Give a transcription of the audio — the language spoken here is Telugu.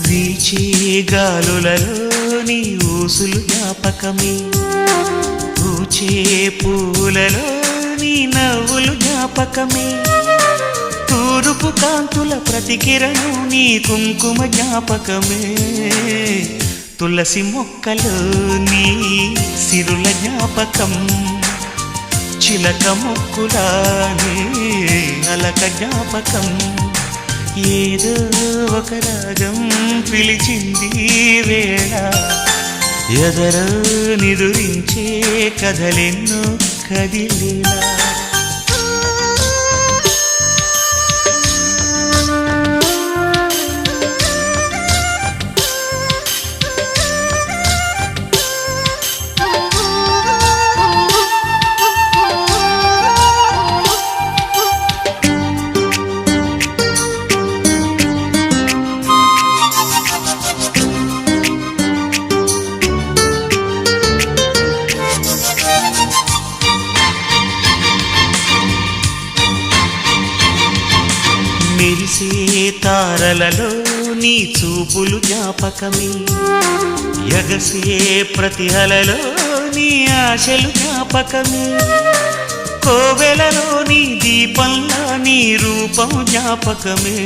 వీచే గాలులలో నీ ఊసులు జ్ఞాపకమే, పూచే పూలలో నీ నవ్వులు జ్ఞాపకమే, తూరుపు కాంతుల ప్రతికిరణం నీ కుంకుమ జ్ఞాపకమే, తులసి మొక్కలో నీ సిరుల జ్ఞాపకం, చిలక మొక్కులానే అలక జ్ఞాపకం, ఏదో ఒక రాగం పిలిచింది వేళ, ఎదరో నిదురించే కథలెన్నో కదిలేలా. మెరిసే తారలలో నీ చూపులు జ్ఞాపకమే, ఎగసే ప్రతి అలలో నీ ఆశలు జ్ఞాపకమే, కోవెలలో నీ దీపంలా నీ రూపం జ్ఞాపకమే.